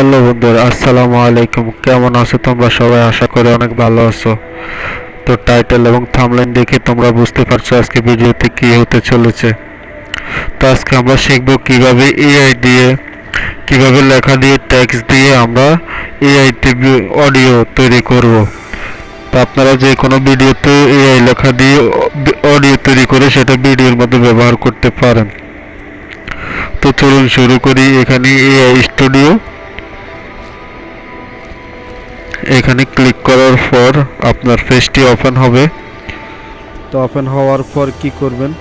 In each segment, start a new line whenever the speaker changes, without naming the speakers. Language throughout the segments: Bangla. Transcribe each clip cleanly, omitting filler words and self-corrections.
হ্যালো বন্ধুরা, আসসালামু আলাইকুম। কেমন আছো তোমরা সবাই? আশা করি অনেক ভালো আছো। তো টাইটেল এবং থাম্বনেল দেখে তোমরা বুঝতে পারছো আজকে ভিডিওতে কি হতে চলেছে। তো আজকে আমরা শিখব কিভাবে এআই দিয়ে, কিভাবে লেখা দিয়ে, টেক্সট দিয়ে আমরা এআই তে অডিও তৈরি করব। তো আপনারা যে কোনো ভিডিওতে এআই লেখা দিয়ে অডিও তৈরি করে সেটা ভিডিওর মধ্যে ব্যবহার করতে পারেন। তো চলুন শুরু করি। এখানে এআই স্টুডিও, এখানে ক্লিক করার পর আপনার পেজটি ওপেন হবে। তো ওপেন হওয়ার পর কি করবেন,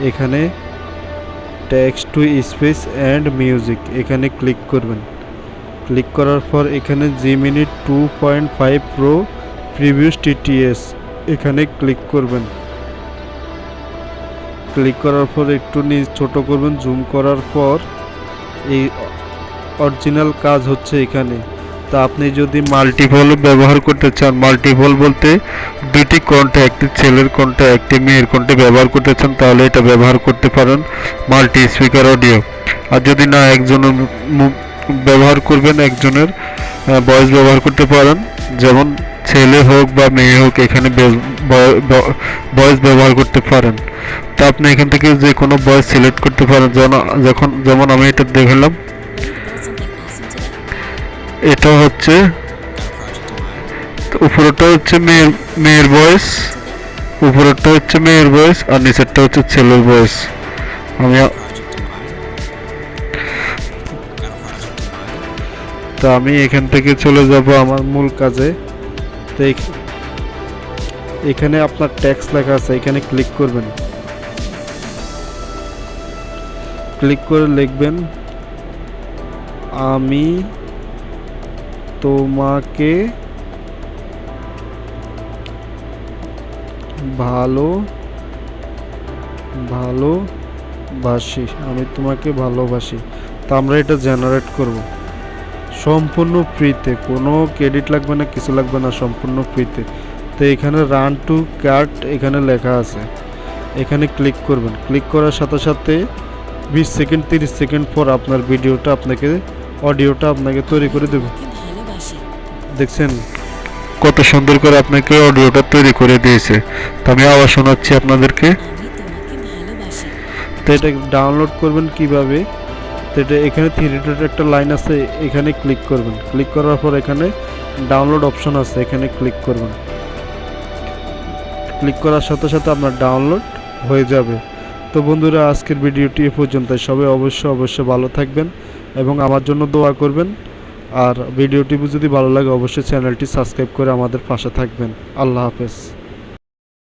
এখানে text to space and music এখানে ক্লিক করবেন। ক্লিক করার পর এখানে জিমিনি 2.5 প্রো প্রিভিউ টিটিএস এখানে ক্লিক করবেন। ক্লিক করার পর একটু ছোট করবেন। জুম করার পর এই অরিজিনাল কাজ হচ্ছে এখানে। তা আপনি যদি মাল্টিপল ব্যবহার করতে চান, মাল্টিপল বলতে দুটি কণ্ঠে, একটি ছেলের কণ্ঠে একটি মেয়ের কণ্ঠে ব্যবহার করতে চান, তাহলে এটা ব্যবহার করতে পারেন মাল্টি স্পিকার অডিও। আর যদি না একজনের ব্যবহার করবেন, একজনের ভয়েস ব্যবহার করতে পারেন, যেমন ছেলে হোক বা মেয়ে হোক, এখানে ভয়েস ব্যবহার করতে পারেন। তো আপনি এখান থেকে যে কোনো ভয়েস সিলেক্ট করতে পারেন। যেমন আমি এটা দেখালাম, এটা হচ্ছে উপরেরটা হচ্ছে মেয়ের ভয়েস, উপরেরটা হচ্ছে মেয়ের ভয়েস আর নিচেরটা হচ্ছে ছেলের ভয়েস। আমি এখান থেকে চলে যাব আমার মূল কাজে। তো এখানে আপনার টেক্সট লেখা আছে, এখানে ক্লিক করবেন। ক্লিক করে লিখবেন, আমি তোমাকে ভালোবাসি, আমি তোমাকে ভালোবাসি। তো আমরা এটা জেনারেট করব সম্পূর্ণ ফ্রিতে, কোনো ক্রেডিট লাগবে না, কিছু লাগবে না, সম্পূর্ণ ফ্রিতে। তো এখানে রান টু কাট এখানে লেখা আছে, এখানে ক্লিক করবেন। ক্লিক করার সাথে সাথে 20 সেকেন্ড 30 সেকেন্ড পর আপনার ভিডিওটা অডিওটা আপনাকে তৈরি করে দেবে। দেখছেন কত সুন্দর করে আপনাকে অডিওটা তৈরি করে দিয়েছে। তো আমি আবার শোনাচ্ছি আপনাদেরকে। তো এটা ডাউনলোড করবেন কিভাবে, তো এটা এখানে 3 ডট একটা লাইন আছে, এখানে ক্লিক করবেন। ক্লিক করার পর এখানে ডাউনলোড অপশন আছে, এখানে ক্লিক করবেন। ক্লিক করার সাথে সাথে আপনার ডাউনলোড হয়ে যাবে। তো বন্ধুরা, আজকের ভিডিওটি এ পর্যন্ত। সবাই অবশ্যই ভালো থাকবেন এবং আমার জন্য দোয়া করবেন। আর ভিডিওটি যদি ভালো লাগে অবশ্যই চ্যানেলটি সাবস্ক্রাইব করে আমাদের পাশে থাকবেন। আল্লাহ হাফেজ।